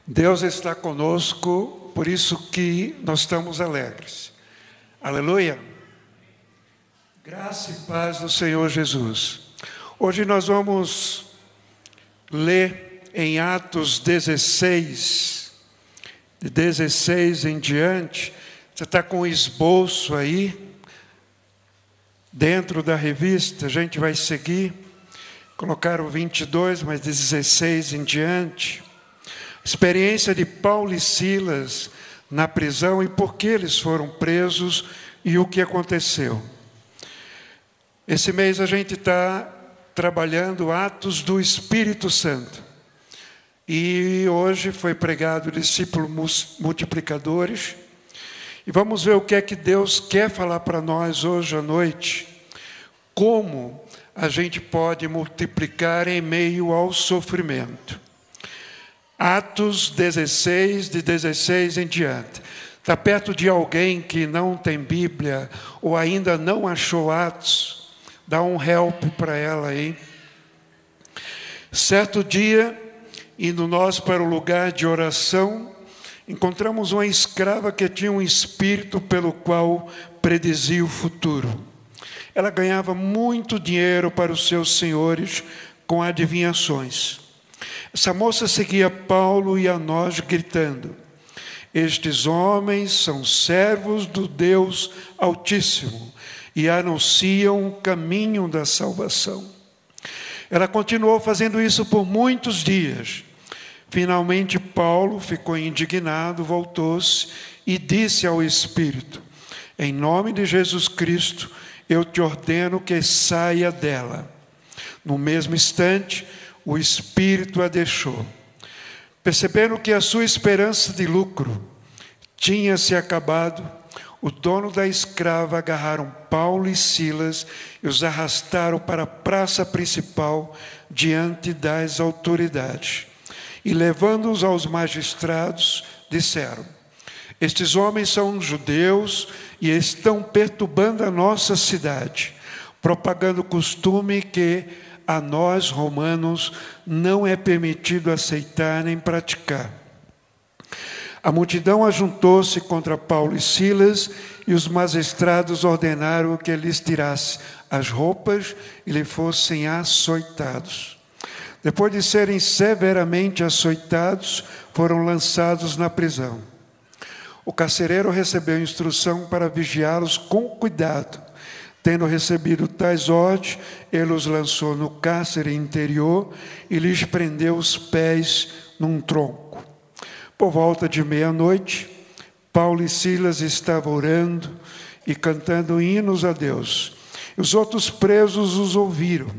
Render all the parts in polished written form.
Deus está conosco, por isso que nós estamos alegres. Aleluia! Graça e paz do Senhor Jesus. Hoje nós vamos ler em Atos 16, de 16 em diante. Você está com o esboço aí, dentro da revista, a gente vai seguir. Colocaram 22, mas de 16 em diante. Experiência de Paulo e Silas na prisão e por que eles foram presos e o que aconteceu. Esse mês a gente está trabalhando Atos do Espírito Santo. E hoje foi pregado discípulos multiplicadores. E vamos ver o que é que Deus quer falar para nós hoje à noite. Como a gente pode multiplicar em meio ao sofrimento. Atos 16, de 16 em diante. Está perto de alguém que não tem Bíblia ou ainda não achou Atos? Dá um help para ela aí. Certo dia, indo nós para o lugar de oração, encontramos uma escrava que tinha um espírito pelo qual predizia o futuro. Ela ganhava muito dinheiro para os seus senhores com adivinhações. Essa moça seguia Paulo e a nós gritando: estes homens são servos do Deus Altíssimo e anunciam o caminho da salvação. Ela continuou fazendo isso por muitos dias. Finalmente Paulo ficou indignado, voltou-se e disse ao Espírito: em nome de Jesus Cristo, eu te ordeno que saia dela. No mesmo instante, o Espírito a deixou. Percebendo que a sua esperança de lucro tinha se acabado, o dono da escrava agarraram Paulo e Silas e os arrastaram para a praça principal diante das autoridades. E levando-os aos magistrados, disseram: estes homens são judeus e estão perturbando a nossa cidade, propagando o costume que a nós, romanos, não é permitido aceitar nem praticar. A multidão ajuntou-se contra Paulo e Silas, e os magistrados ordenaram que lhes tirasse as roupas e lhe fossem açoitados. Depois de serem severamente açoitados, foram lançados na prisão. O carcereiro recebeu instrução para vigiá-los com cuidado. Tendo recebido tais ordens, ele os lançou no cárcere interior e lhes prendeu os pés num tronco. Por volta de meia-noite, Paulo e Silas estavam orando e cantando hinos a Deus. Os outros presos os ouviram.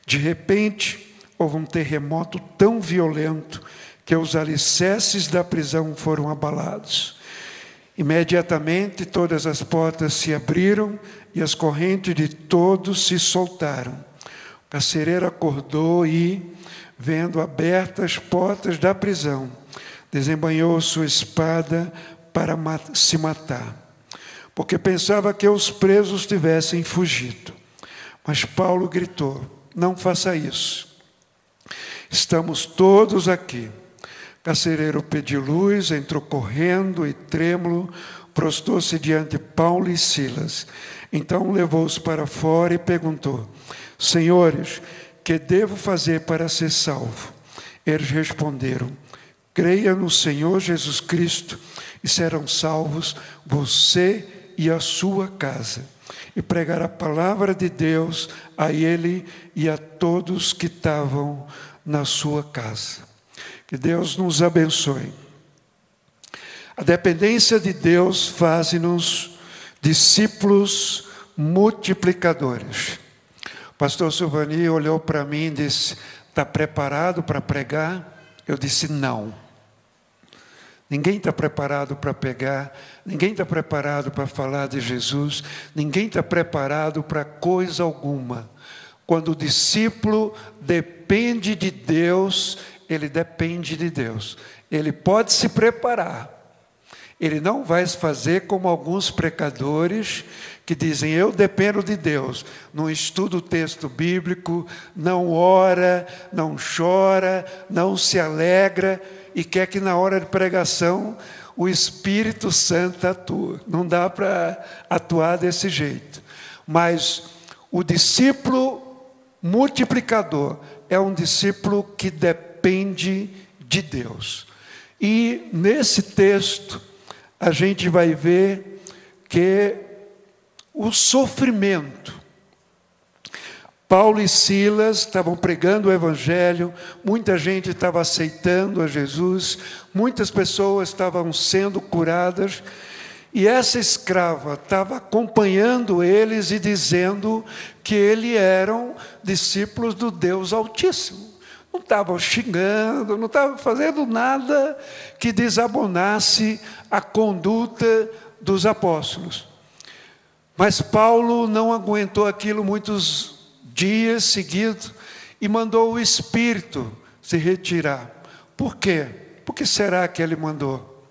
De repente, houve um terremoto tão violento que os alicerces da prisão foram abalados. Imediatamente todas as portas se abriram e as correntes de todos se soltaram. O carcereiro acordou e, vendo abertas as portas da prisão, desembainhou sua espada para se matar, porque pensava que os presos tivessem fugido. Mas Paulo gritou: não faça isso. Estamos todos aqui. O carcereiro pediu luz, entrou correndo e trêmulo, prostou-se diante de Paulo e Silas. Então levou-os para fora e perguntou: senhores, que devo fazer para ser salvo? Eles responderam: creia no Senhor Jesus Cristo e serão salvos você e a sua casa. E pregar a palavra de Deus a ele e a todos que estavam na sua casa. Que Deus nos abençoe. A dependência de Deus faz-nos discípulos multiplicadores. O pastor Silvani olhou para mim e disse: está preparado para pregar? Eu disse: não. Ninguém está preparado para pregar, ninguém está preparado para falar de Jesus, ninguém está preparado para coisa alguma. Quando o discípulo depende de Deus, ele depende de Deus. Ele pode se preparar. Ele não vai fazer como alguns pecadores que dizem: eu dependo de Deus. Não estuda o texto bíblico, não ora, não chora, não se alegra. e quer que na hora de pregação o Espírito Santo atue. Não dá para atuar desse jeito. Mas o discípulo multiplicador é um discípulo que depende de Deus. E nesse texto a gente vai ver que o sofrimento, Paulo e Silas estavam pregando o Evangelho, muita gente estava aceitando a Jesus, muitas pessoas estavam sendo curadas, e essa escrava estava acompanhando eles e dizendo que eles eram discípulos do Deus Altíssimo. Não estavam xingando, não estavam fazendo nada que desabonasse a conduta dos apóstolos. Mas Paulo não aguentou aquilo muitos dias seguidos e mandou o Espírito se retirar. Por quê? Por que será que ele mandou?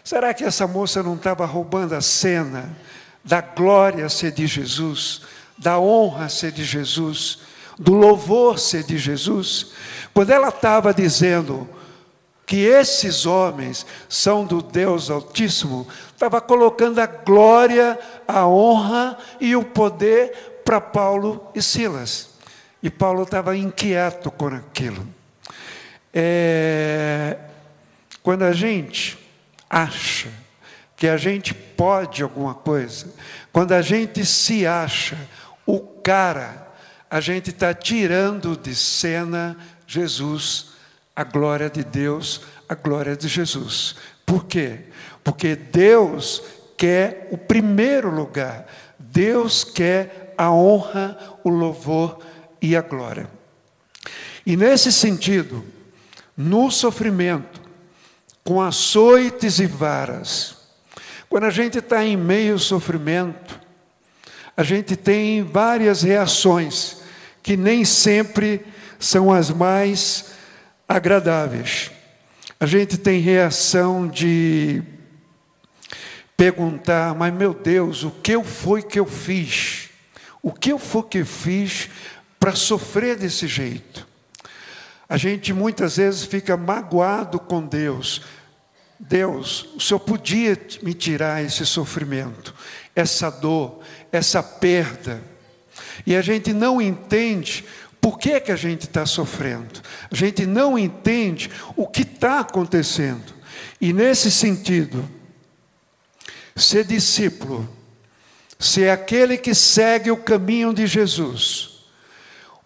Será que essa moça não estava roubando a cena da glória ser de Jesus, da honra ser de Jesus, do louvor ser de Jesus? Quando ela estava dizendo que esses homens são do Deus Altíssimo, estava colocando a glória, a honra e o poder para Paulo e Silas. E Paulo estava inquieto com aquilo. Quando a gente acha que a gente pode alguma coisa, quando a gente se acha o cara, a gente está tirando de cena Jesus, a glória de Deus, a glória de Jesus. Por quê? Porque Deus quer o primeiro lugar. Deus quer a honra, o louvor e a glória. E nesse sentido, no sofrimento, com açoites e varas, quando a gente está em meio ao sofrimento, a gente tem várias reações, que nem sempre são as mais agradáveis. A gente tem reação de perguntar, mas meu Deus, o que foi que eu fiz? O que foi que eu fiz para sofrer desse jeito? A gente muitas vezes fica magoado com Deus. Deus, o Senhor podia me tirar esse sofrimento, essa dor, essa perda. E a gente não entende por que a gente está sofrendo. A gente não entende o que está acontecendo. E nesse sentido, ser discípulo, ser aquele que segue o caminho de Jesus.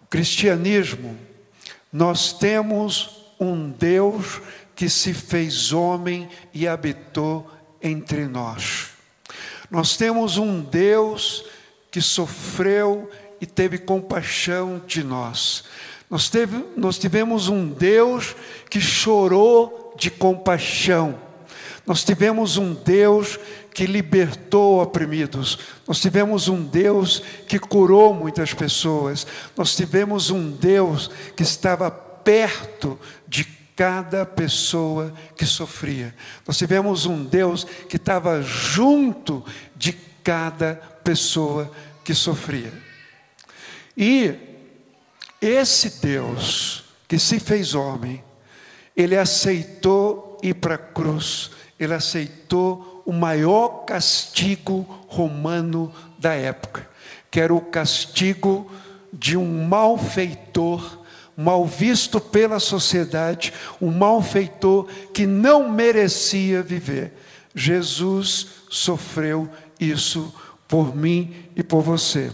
O cristianismo, nós temos um Deus que se fez homem e habitou entre nós. Nós temos um Deus que sofreu e teve compaixão de nós. Nós tivemos um Deus que chorou de compaixão. Nós tivemos um Deus que libertou oprimidos. Nós tivemos um Deus que curou muitas pessoas. Nós tivemos um Deus que estava perto de cada pessoa que sofria. Nós tivemos um Deus que estava junto de cada pessoa que sofria. E esse Deus que se fez homem, ele aceitou ir para a cruz, ele aceitou o maior castigo romano da época, que era o castigo de um malfeitor, mal visto pela sociedade, um malfeitor que não merecia viver. Jesus sofreu isso por mim e por você.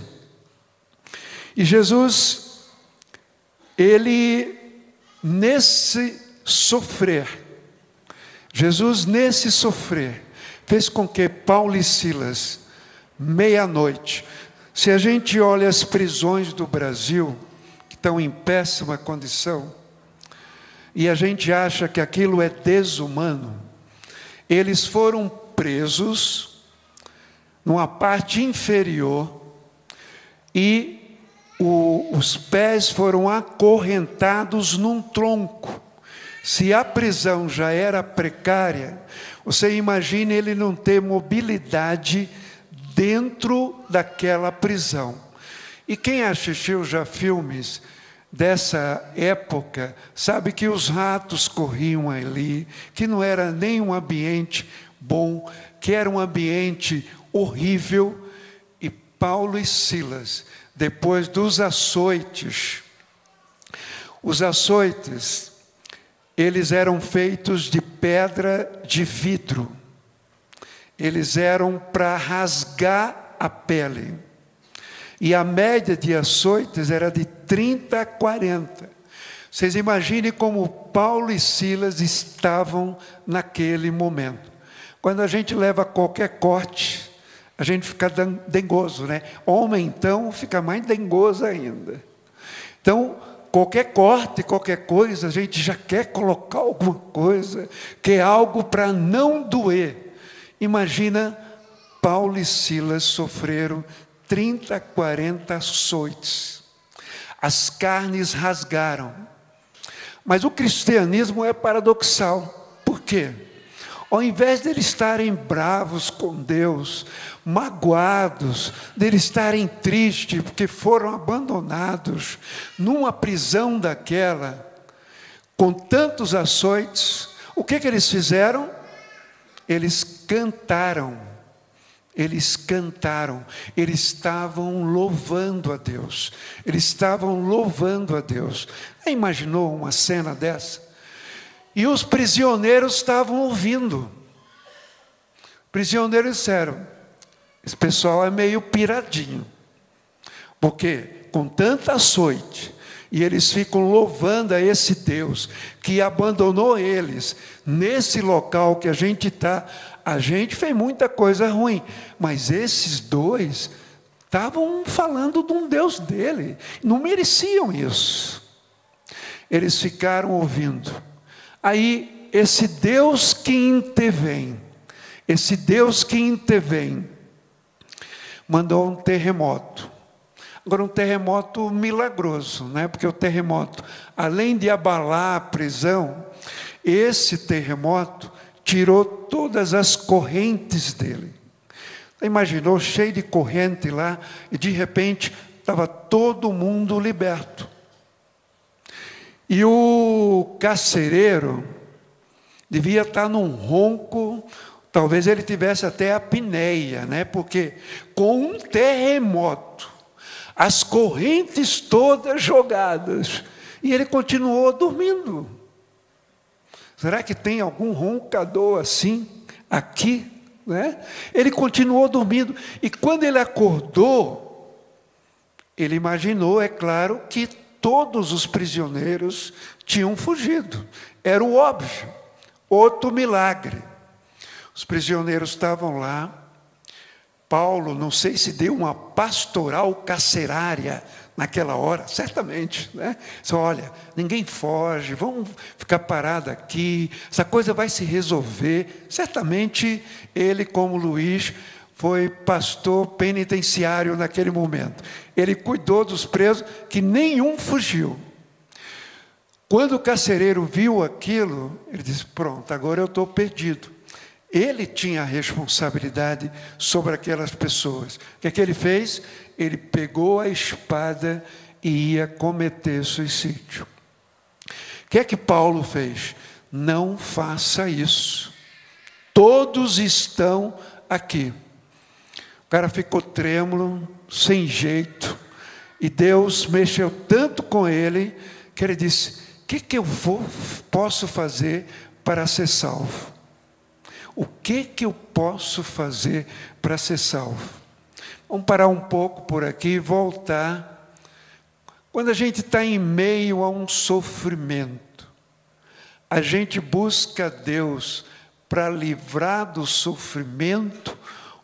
E Jesus, ele nesse sofrer, fez com que Paulo e Silas, meia-noite, se a gente olha as prisões do Brasil, que estão em péssima condição, e a gente acha que aquilo é desumano, eles foram presos numa parte inferior e os pés foram acorrentados num tronco. Se a prisão já era precária, você imagina ele não ter mobilidade dentro daquela prisão. E quem assistiu já filmes dessa época, sabe que os ratos corriam ali, que não era nem um ambiente bom, que era um ambiente horrível. E Paulo e Silas, depois dos açoites, os açoites, eles eram feitos de pedra de vidro, eles eram para rasgar a pele. E a média de açoites era de 30 a 40. Vocês imaginem como Paulo e Silas estavam naquele momento. Quando a gente leva qualquer corte, a gente fica dengoso, né? Homem, então, fica mais dengoso ainda. Então, qualquer corte, qualquer coisa, a gente já quer colocar alguma coisa, que é algo para não doer. Imagina, Paulo e Silas sofreram 30, 40 açoites. As carnes rasgaram. Mas o cristianismo é paradoxal. Por quê? Ao invés de eles estarem bravos com Deus, magoados, de eles estarem tristes porque foram abandonados numa prisão daquela, com tantos açoites, o que eles fizeram? Eles cantaram. Eles cantaram, eles estavam louvando a Deus, eles estavam louvando a Deus. Você imaginou uma cena dessa? E os prisioneiros estavam ouvindo. Prisioneiros disseram, esse pessoal é meio piradinho, porque com tanta açoite, e eles ficam louvando a esse Deus que abandonou eles nesse local que a gente está. A gente fez muita coisa ruim, mas esses dois estavam falando de um Deus dele, não mereciam isso. Eles ficaram ouvindo. Aí, esse Deus que intervém, mandou um terremoto. Agora, um terremoto milagroso, né? Porque o terremoto, além de abalar a prisão, esse terremoto tirou todas as correntes dele. Imaginou, cheio de corrente lá, e de repente estava todo mundo liberto. E o carcereiro devia estar num ronco, talvez ele tivesse até apneia, né? Porque com um terremoto, as correntes todas jogadas, e ele continuou dormindo. Será que tem algum roncador assim, aqui? Né? Ele continuou dormindo. E quando ele acordou, ele imaginou, é claro, que todos os prisioneiros tinham fugido. Era o óbvio. Outro milagre. Os prisioneiros estavam lá. Paulo, não sei se deu uma pastoral carcerária naquela hora, certamente, né? Só, olha, ninguém foge, vamos ficar parado aqui, essa coisa vai se resolver. Certamente ele, como Luiz, foi pastor penitenciário naquele momento. Ele cuidou dos presos, que nenhum fugiu. Quando o carcereiro viu aquilo, ele disse, pronto, agora eu estou perdido. Ele tinha a responsabilidade sobre aquelas pessoas. O que é que ele fez? Ele pegou a espada e ia cometer suicídio. O que é que Paulo fez? Não faça isso. Todos estão aqui. O cara ficou trêmulo, sem jeito, e Deus mexeu tanto com ele, que ele disse, o que eu posso fazer para ser salvo? O que eu posso fazer para ser salvo? Vamos parar um pouco por aqui e voltar. Quando a gente está em meio a um sofrimento, a gente busca Deus para livrar do sofrimento,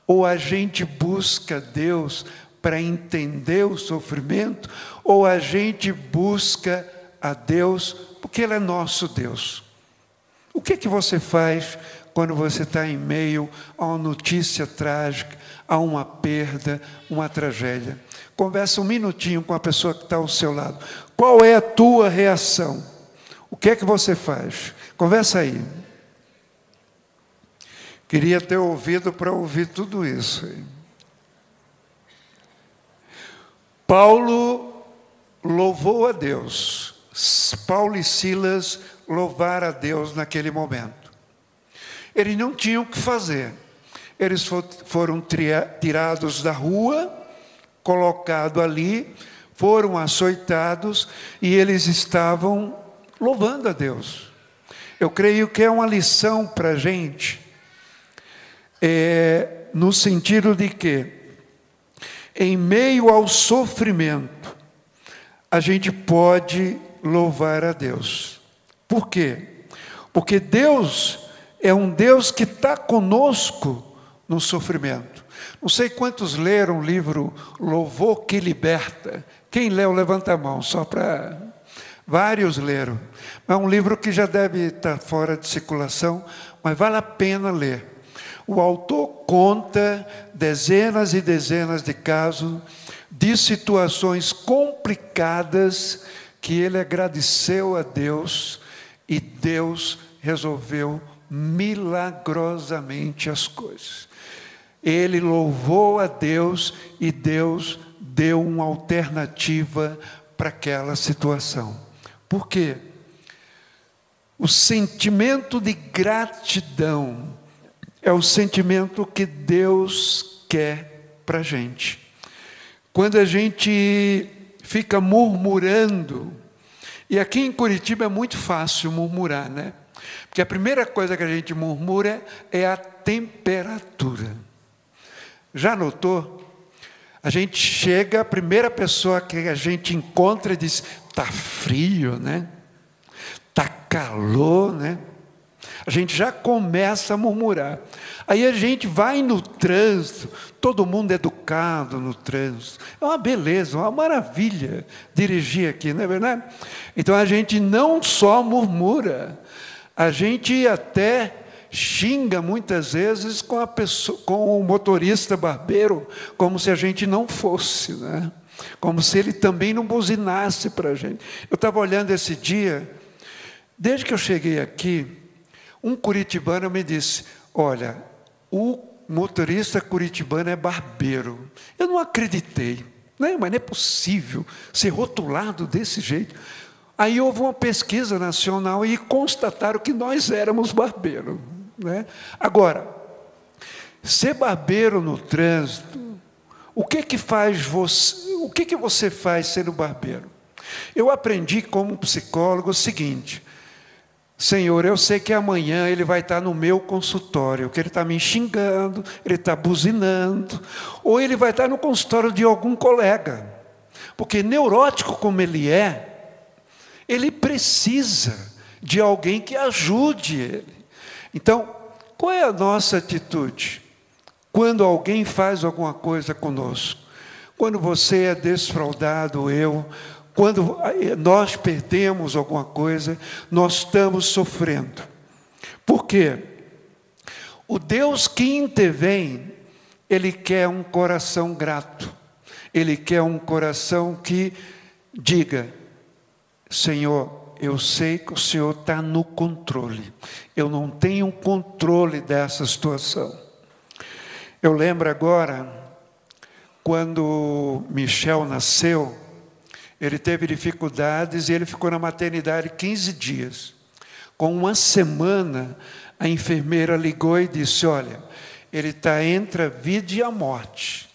ou a gente busca Deus para entender o sofrimento, ou a gente busca a Deus porque Ele é nosso Deus? O que você faz quando você está em meio a uma notícia trágica, a uma perda, uma tragédia? Conversa um minutinho com a pessoa que está ao seu lado. Qual é a tua reação? O que é que você faz? Conversa aí. Queria ter ouvido para ouvir tudo isso. Paulo louvou a Deus. Paulo e Silas louvaram a Deus naquele momento. Eles não tinham o que fazer. Eles foram tirados da rua, colocados ali, foram açoitados e eles estavam louvando a Deus. Eu creio que é uma lição para a gente, no sentido de que, em meio ao sofrimento, a gente pode louvar a Deus. Por quê? Porque Deus é um Deus que está conosco no sofrimento. Não sei quantos leram o livro Louvor que Liberta. Quem leu, levanta a mão, só para... Vários leram. É um livro que já deve estar fora de circulação, mas vale a pena ler. O autor conta dezenas e dezenas de casos de situações complicadas que ele agradeceu a Deus e Deus resolveu milagrosamente as coisas. Ele louvou a Deus e Deus deu uma alternativa para aquela situação. Por quê? O sentimento de gratidão é o sentimento que Deus quer para a gente. Quando a gente fica murmurando, e aqui em Curitiba é muito fácil murmurar, né? Porque a primeira coisa que a gente murmura é a temperatura. Já notou? A gente chega, a primeira pessoa que a gente encontra diz, está frio, né? Está calor, né? A gente já começa a murmurar. Aí a gente vai no trânsito, todo mundo educado no trânsito. É uma beleza, uma maravilha dirigir aqui, não é verdade? Então a gente não só murmura, a gente até xinga muitas vezes com a pessoa, com o motorista barbeiro, como se a gente não fosse, né? Como se ele também não buzinasse para a gente. Eu estava olhando esse dia, desde que eu cheguei aqui, um curitibano me disse, olha, o motorista curitibano é barbeiro. Eu não acreditei, né? Mas não é possível ser rotulado desse jeito. Aí houve uma pesquisa nacional e constataram que nós éramos barbeiros, né? Agora, ser barbeiro no trânsito, o que faz você? O que você faz sendo barbeiro? Eu aprendi como psicólogo o seguinte: Senhor, eu sei que amanhã ele vai estar no meu consultório, que ele está me xingando, ele está buzinando, ou ele vai estar no consultório de algum colega, porque neurótico como ele precisa de alguém que ajude ele. Então, qual é a nossa atitude quando alguém faz alguma coisa conosco? Quando você é desfraudado, quando nós perdemos alguma coisa, nós estamos sofrendo. Por quê? O Deus que intervém, Ele quer um coração grato. Ele quer um coração que diga, Senhor, eu sei que o Senhor está no controle. Eu não tenho controle dessa situação. Eu lembro agora, quando Michel nasceu, ele teve dificuldades e ele ficou na maternidade 15 dias. Com uma semana, a enfermeira ligou e disse, olha, ele está entre a vida e a morte.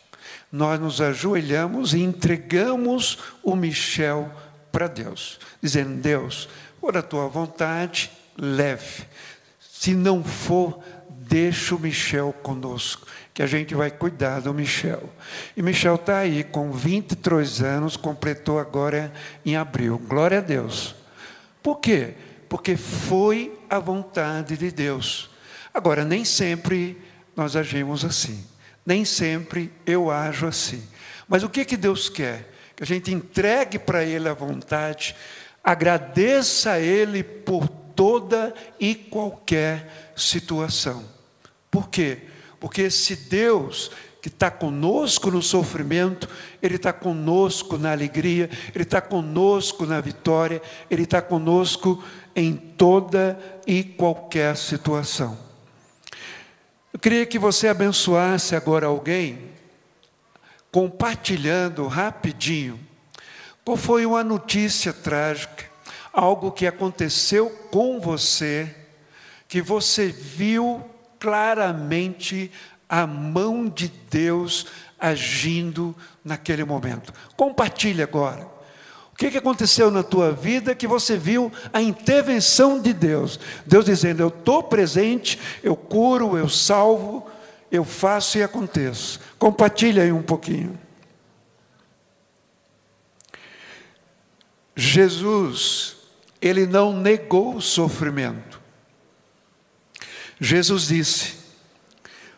Nós nos ajoelhamos e entregamos o Michel para Deus, dizendo, Deus, por a tua vontade, leve. Se não for, deixa o Michel conosco, que a gente vai cuidar do Michel. E Michel está aí, com 23 anos, completou agora em abril. Glória a Deus. Por quê? Porque foi a vontade de Deus. Agora, nem sempre nós agimos assim. Nem sempre eu ajo assim. Mas o que Deus quer? Que a gente entregue para Ele a vontade, agradeça a Ele por toda e qualquer situação. Por quê? Porque esse Deus que está conosco no sofrimento, Ele está conosco na alegria, Ele está conosco na vitória, Ele está conosco em toda e qualquer situação. Eu queria que você abençoasse agora alguém, compartilhando rapidinho Qual foi uma notícia trágica? Algo que aconteceu com você, que você viu claramente a mão de Deus agindo naquele momento. Compartilhe agora. O que aconteceu na tua vida que você viu a intervenção de Deus? Deus dizendo, eu estou presente, eu curo, eu salvo, eu faço e aconteço. Compartilhe aí um pouquinho. Jesus, ele não negou o sofrimento. Jesus disse,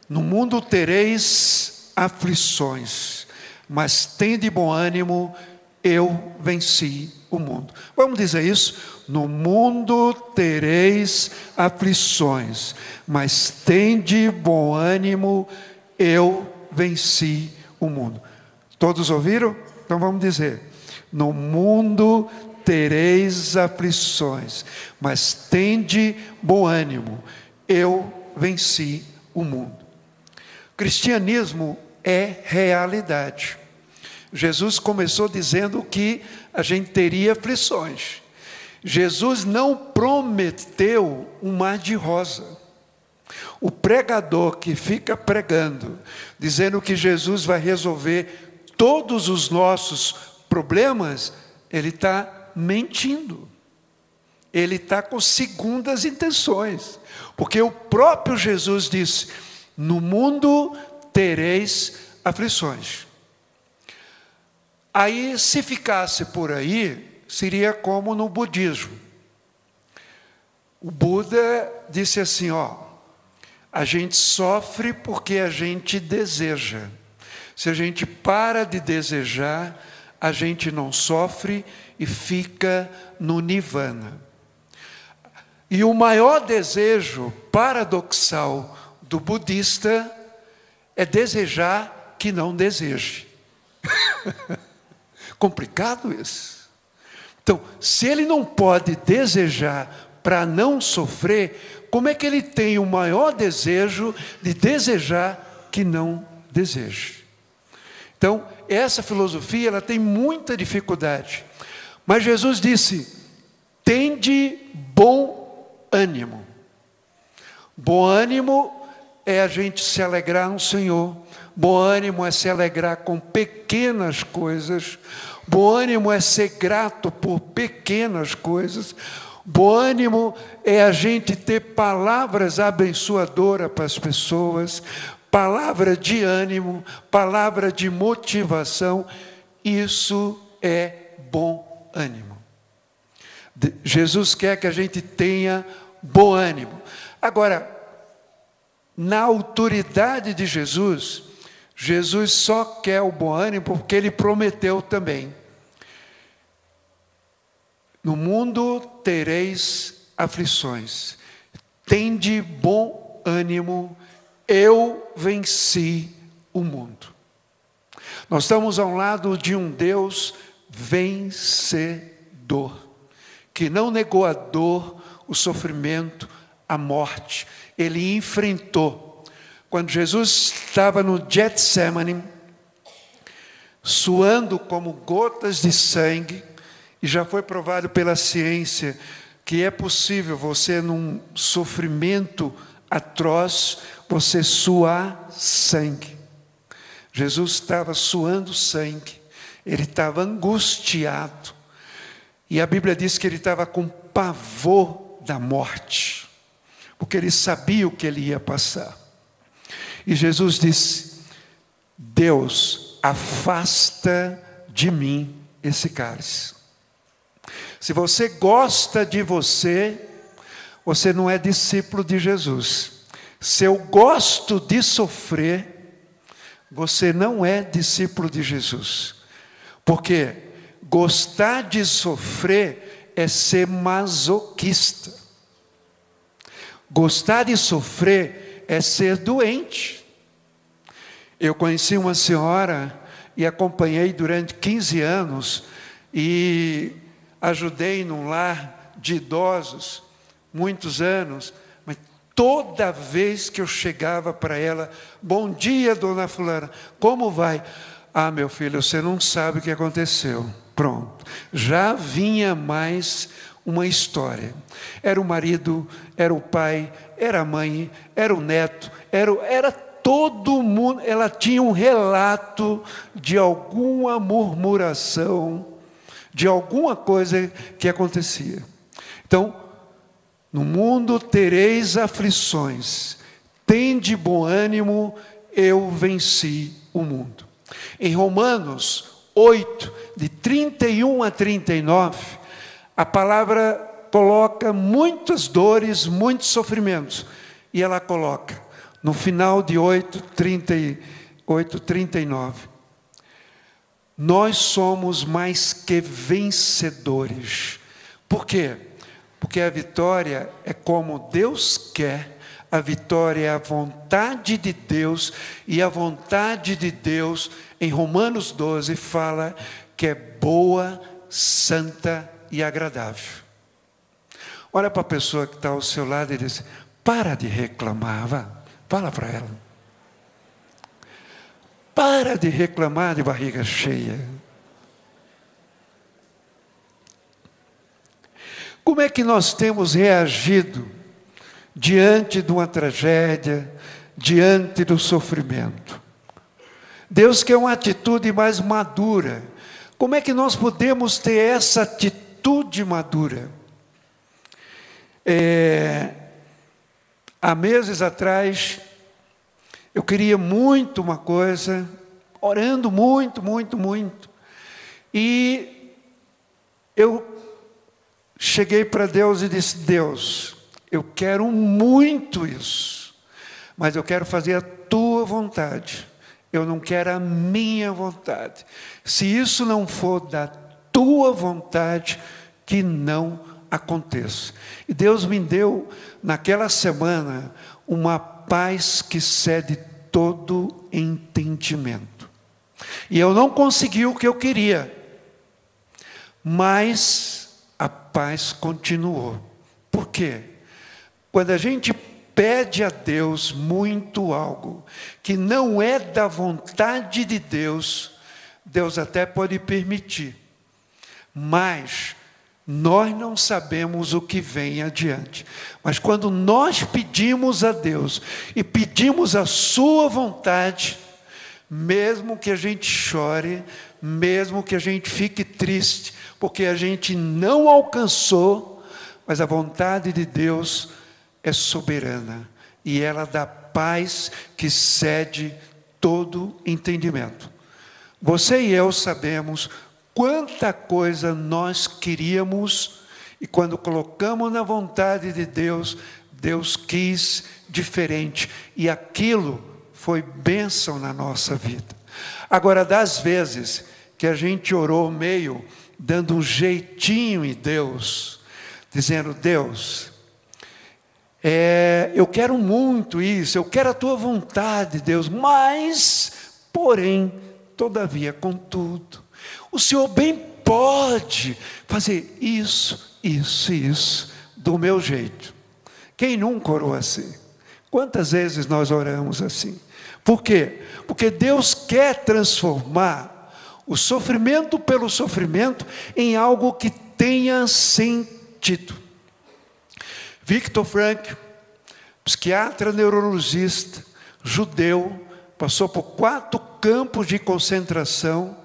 no mundo tereis aflições, mas tende bom ânimo, eu venci o mundo. Vamos dizer isso? No mundo tereis aflições, mas tende bom ânimo, eu venci o mundo. Todos ouviram? Então vamos dizer. No mundo tereis aflições, mas tende bom ânimo, eu venci o mundo. O cristianismo é realidade. Jesus começou dizendo que a gente teria aflições. Jesus não prometeu um mar de rosa. O pregador que fica pregando, dizendo que Jesus vai resolver todos os nossos problemas, ele está mentindo. Ele está com segundas intenções. Porque o próprio Jesus disse, no mundo tereis aflições. Aí, se ficasse por aí, seria como no budismo. O Buda disse assim, a gente sofre porque a gente deseja. Se a gente para de desejar, a gente não sofre e fica no nirvana. E o maior desejo paradoxal do budista é desejar que não deseje. Complicado isso. Então, se ele não pode desejar para não sofrer, como é que ele tem o maior desejo de desejar que não deseje? Então, essa filosofia, ela tem muita dificuldade. Mas Jesus disse, tende bom ânimo. Bom ânimo é a gente se alegrar no Senhor. Bom ânimo é se alegrar com pequenas coisas. Bom ânimo é ser grato por pequenas coisas. Bom ânimo é a gente ter palavras abençoadoras para as pessoas, palavra de ânimo, palavra de motivação. Isso é bom ânimo. Jesus quer que a gente tenha bom ânimo. Agora, na autoridade de Jesus, Jesus só quer o bom ânimo porque ele prometeu também. No mundo tereis aflições, tende bom ânimo, eu venci o mundo. Nós estamos ao lado de um Deus vencedor, que não negou a dor, o sofrimento, a morte. Ele enfrentou. Quando Jesus estava no Getsemane, suando como gotas de sangue, e já foi provado pela ciência que é possível você, num sofrimento atroz, você suar sangue. Jesus estava suando sangue, ele estava angustiado, e a Bíblia diz que ele estava com pavor da morte, porque ele sabia o que ele ia passar. E Jesus disse, Deus, afasta de mim esse cálice. Se você gosta de você, você não é discípulo de Jesus. Se eu gosto de sofrer, você não é discípulo de Jesus. Porque gostar de sofrer é ser masoquista. Gostar de sofrer é ser doente. Eu conheci uma senhora e acompanhei durante 15 anos e ajudei num lar de idosos, muitos anos, mas toda vez que eu chegava para ela, bom dia, dona fulana, como vai? Ah, meu filho, você não sabe o que aconteceu. Pronto, já vinha mais uma história. Era o marido, era o pai, era a mãe, era o neto, era todo mundo. Ela tinha um relato de alguma murmuração, de alguma coisa que acontecia. Então, no mundo tereis aflições, tende bom ânimo, eu venci o mundo. Em Romanos 8, de 31 a 39, a palavra coloca muitas dores, muitos sofrimentos. E ela coloca, no final de 8, 39, nós somos mais que vencedores. Por quê? Porque a vitória é como Deus quer. A vitória é a vontade de Deus, e a vontade de Deus, em Romanos 12, fala que é boa, santa e agradável. Olha para a pessoa que está ao seu lado e diz: para de reclamar, vá. Fala para ela. Para de reclamar de barriga cheia. Como é que nós temos reagido diante de uma tragédia, diante do sofrimento? Deus quer uma atitude mais madura. Como é que nós podemos ter essa atitude madura? Há meses atrás, eu queria muito uma coisa, orando muito, e eu cheguei para Deus e disse: Deus, eu quero muito isso, mas eu quero fazer a tua vontade, eu não quero a minha vontade. Se isso não for da tua vontade, que não aconteça. E Deus me deu, naquela semana, uma paz que excede todo entendimento. E eu não consegui o que eu queria, mas a paz continuou. Por quê? Quando a gente pede a Deus muito algo que não é da vontade de Deus, Deus até pode permitir, mas nós não sabemos o que vem adiante. Mas quando nós pedimos a Deus e pedimos a sua vontade, mesmo que a gente chore, mesmo que a gente fique triste, porque a gente não alcançou, mas a vontade de Deus é soberana, e ela dá paz que excede todo entendimento. Você e eu sabemos quanta coisa nós queríamos, e quando colocamos na vontade de Deus, Deus quis diferente, e aquilo foi bênção na nossa vida. Agora, das vezes que a gente orou meio dando um jeitinho em Deus, dizendo: Deus, eu quero muito isso, eu quero a tua vontade, Deus, mas, porém, todavia, contudo, o Senhor bem pode fazer isso do meu jeito. Quem nunca orou assim? Quantas vezes nós oramos assim? Por quê? Porque Deus quer transformar o sofrimento pelo sofrimento em algo que tenha sentido. Viktor Frankl, psiquiatra neurologista, judeu, passou por 4 campos de concentração,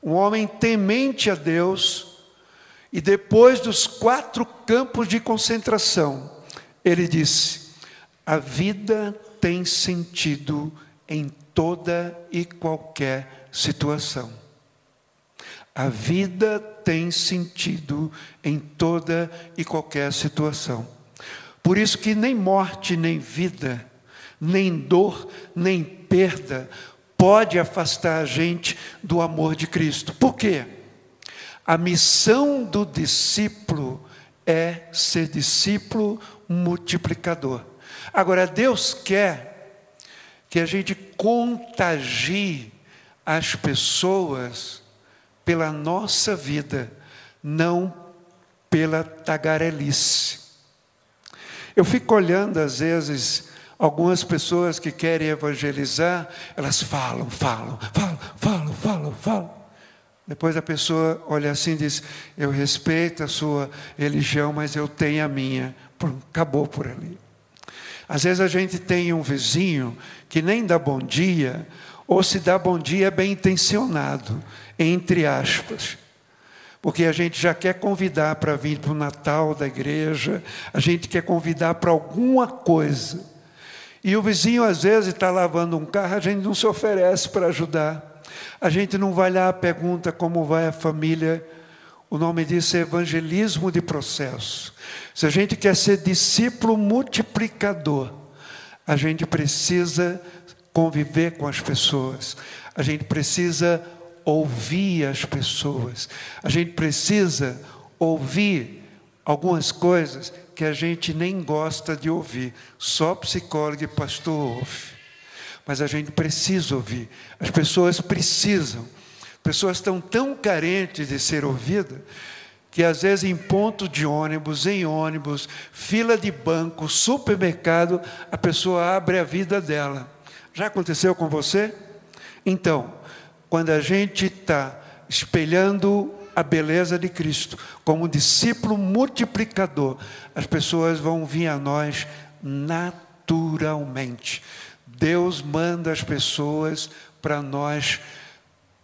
um homem temente a Deus, e depois dos 4 campos de concentração, ele disse: a vida tem sentido em toda e qualquer situação. A vida tem sentido em toda e qualquer situação. Por isso que nem morte, nem vida, nem dor, nem perda pode afastar a gente do amor de Cristo. Por quê? A missão do discípulo é ser discípulo multiplicador. Agora, Deus quer que a gente contagie as pessoas pela nossa vida, não pela tagarelice. Eu fico olhando, às vezes, algumas pessoas que querem evangelizar, elas falam. Depois a pessoa olha assim e diz: eu respeito a sua religião, mas eu tenho a minha. Acabou por ali. Às vezes a gente tem um vizinho que nem dá bom dia, ou se dá bom dia é bem intencionado, entre aspas. Porque a gente já quer convidar para vir para o Natal da igreja, a gente quer convidar para alguma coisa. E o vizinho às vezes está lavando um carro, a gente não se oferece para ajudar. A gente não vai lá, pergunta como vai a família. O nome disso é evangelismo de processo. Se a gente quer ser discípulo multiplicador, a gente precisa conviver com as pessoas. A gente precisa ouvir as pessoas. A gente precisa ouvir algumas coisas que a gente nem gosta de ouvir. Só psicólogo e pastor ouve. Mas a gente precisa ouvir. As pessoas precisam. Pessoas estão tão carentes de ser ouvidas, que às vezes em ponto de ônibus, em ônibus, fila de banco, supermercado, a pessoa abre a vida dela. Já aconteceu com você? Então, quando a gente está espelhando a beleza de Cristo, como discípulo multiplicador, as pessoas vão vir a nós naturalmente. Deus manda as pessoas para nós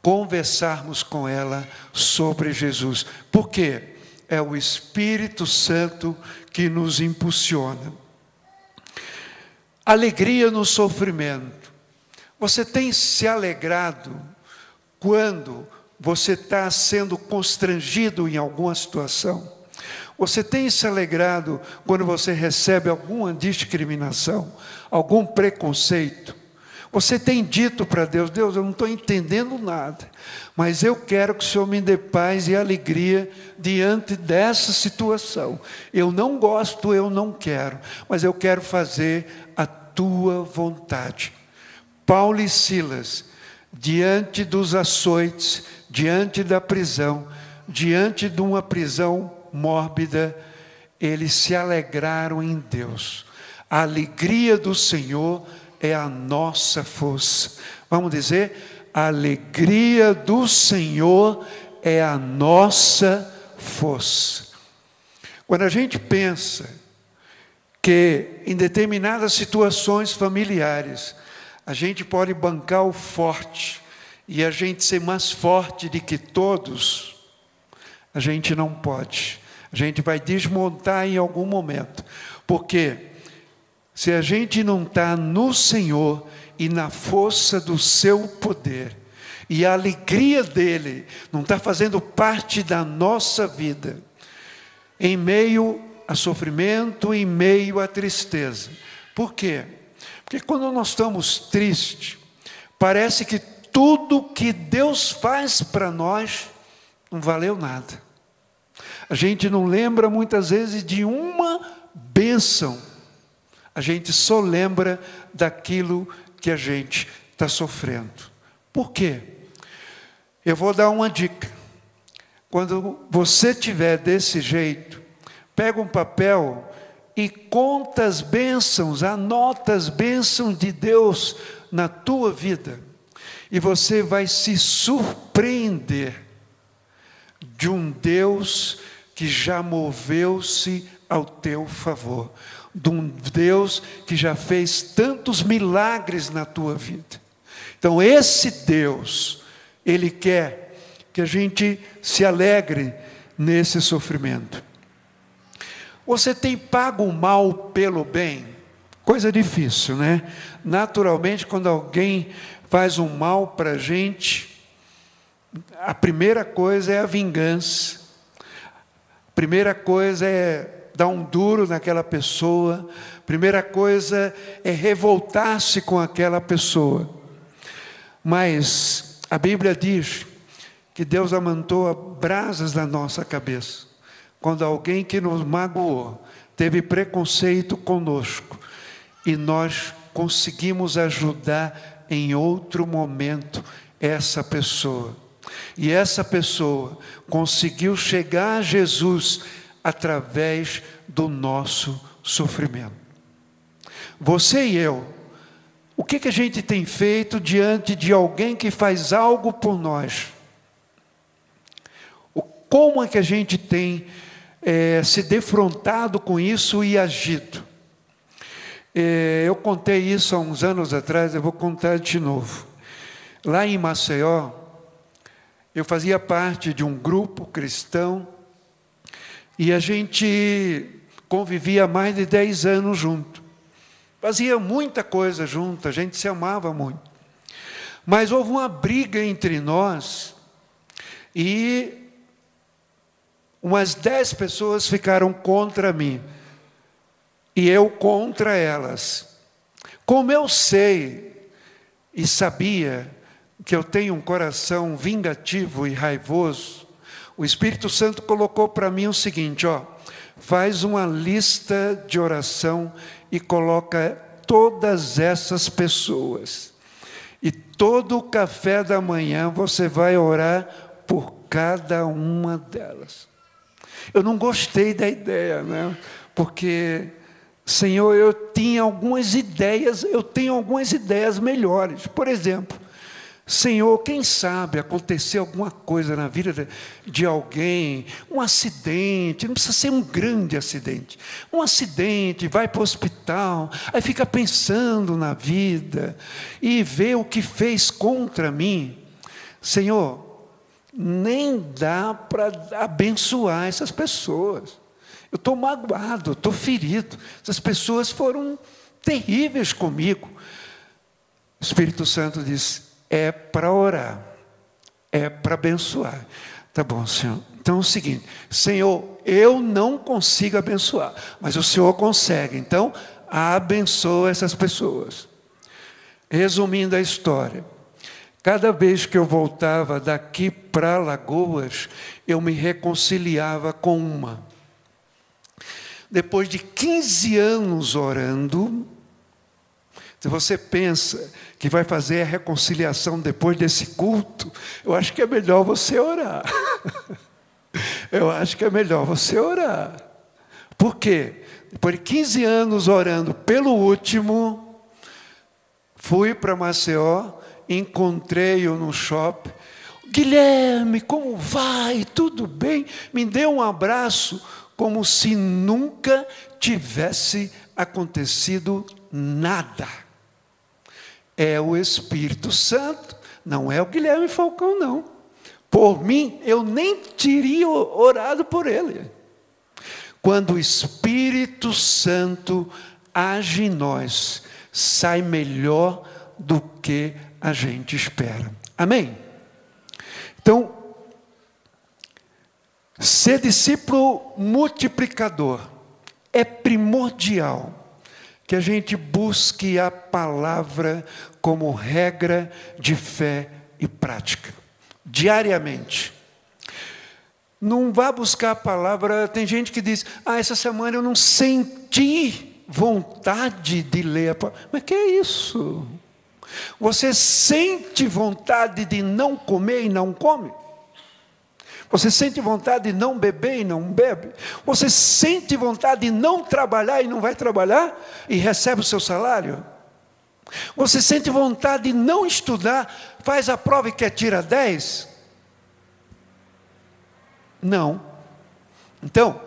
conversarmos com ela sobre Jesus. Por quê? É o Espírito Santo que nos impulsiona. Alegria no sofrimento. Você tem se alegrado quando você está sendo constrangido em alguma situação? Você tem se alegrado quando você recebe alguma discriminação, algum preconceito? Você tem dito para Deus: Deus, eu não estou entendendo nada, mas eu quero que o Senhor me dê paz e alegria diante dessa situação. Eu não gosto, eu não quero, mas eu quero fazer a tua vontade. Paulo e Silas, diante dos açoites, diante da prisão, diante de uma prisão mórbida, eles se alegraram em Deus. A alegria do Senhor é a nossa força. Vamos dizer: a alegria do Senhor é a nossa força. Quando a gente pensa que em determinadas situações familiares, a gente pode bancar o forte e a gente ser mais forte do que todos, a gente não pode. A gente vai desmontar em algum momento. Porque se a gente não está no Senhor e na força do seu poder, e a alegria dele não está fazendo parte da nossa vida, em meio a sofrimento, em meio a tristeza. Por quê? Porque quando nós estamos tristes, parece que tudo que Deus faz para nós não valeu nada. A gente não lembra muitas vezes de uma bênção. A gente só lembra daquilo que a gente está sofrendo. Por quê? Eu vou dar uma dica. Quando você estiver desse jeito, pega um papel e conta as bênçãos, anota as bênçãos de Deus na tua vida. E você vai se surpreender de um Deus que já moveu-se ao teu favor. De um Deus que já fez tantos milagres na tua vida. Então esse Deus, Ele quer que a gente se alegre nesse sofrimento. Você tem pago o mal pelo bem? Coisa difícil, né? Naturalmente, quando alguém faz um mal para a gente, a primeira coisa é a vingança. A primeira coisa é dar um duro naquela pessoa. A primeira coisa é revoltar-se com aquela pessoa. Mas a Bíblia diz que Deus amantou brasas na nossa cabeça. Quando alguém que nos magoou, teve preconceito conosco, e nós conseguimos ajudar em outro momento essa pessoa. E essa pessoa conseguiu chegar a Jesus através do nosso sofrimento. Você e eu, o que a gente tem feito diante de alguém que faz algo por nós? como é que a gente tem se defrontado com isso e agido? Eu contei isso há uns anos atrás, eu vou contar de novo. Lá em Maceió, eu fazia parte de um grupo cristão e a gente convivia há mais de 10 anos junto. Fazia muita coisa junto, a gente se amava muito. Mas houve uma briga entre nós e umas 10 pessoas ficaram contra mim e eu contra elas. Como eu sei e sabia que eu tenho um coração vingativo e raivoso, o Espírito Santo colocou para mim o seguinte, faz uma lista de oração e coloca todas essas pessoas. E todo o café da manhã você vai orar por cada uma delas. Eu não gostei da ideia, né? Porque, Senhor, eu tenho algumas ideias melhores. Por exemplo, Senhor, quem sabe acontecer alguma coisa na vida de alguém, um acidente, não precisa ser um grande acidente, um acidente, vai para o hospital, aí fica pensando na vida e vê o que fez contra mim. Senhor, nem dá para abençoar essas pessoas. Eu estou magoado, estou ferido. Essas pessoas foram terríveis comigo. O Espírito Santo diz, é para orar, é para abençoar. Tá bom, Senhor. Então é o seguinte, Senhor, eu não consigo abençoar, mas o Senhor consegue. Então, abençoa essas pessoas. Resumindo a história, cada vez que eu voltava daqui para Lagoas, eu me reconciliava com uma. Depois de 15 anos orando, se você pensa que vai fazer a reconciliação depois desse culto, eu acho que é melhor você orar. Eu acho que é melhor você orar. Por quê? Depois de 15 anos orando pelo último, fui para Maceió, encontrei-o no shopping. Guilherme, como vai? Tudo bem? Me deu um abraço, como se nunca tivesse acontecido nada. É o Espírito Santo, não é o Guilherme Falcão, não. Por mim, eu nem teria orado por ele. Quando o Espírito Santo age em nós, sai melhor do que a gente espera. Amém? Então, ser discípulo multiplicador é primordial que a gente busque a palavra como regra de fé e prática, diariamente. Não vá buscar a palavra, tem gente que diz, essa semana eu não senti vontade de ler a palavra. Mas que é isso? Você sente vontade de não comer e não come? Você sente vontade de não beber e não bebe? Você sente vontade de não trabalhar e não vai trabalhar e recebe o seu salário? Você sente vontade de não estudar, faz a prova e quer tirar 10? Não. Então,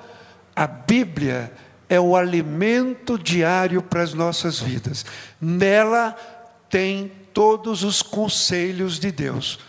a Bíblia é o alimento diário para as nossas vidas. Nela tem todos os conselhos de Deus.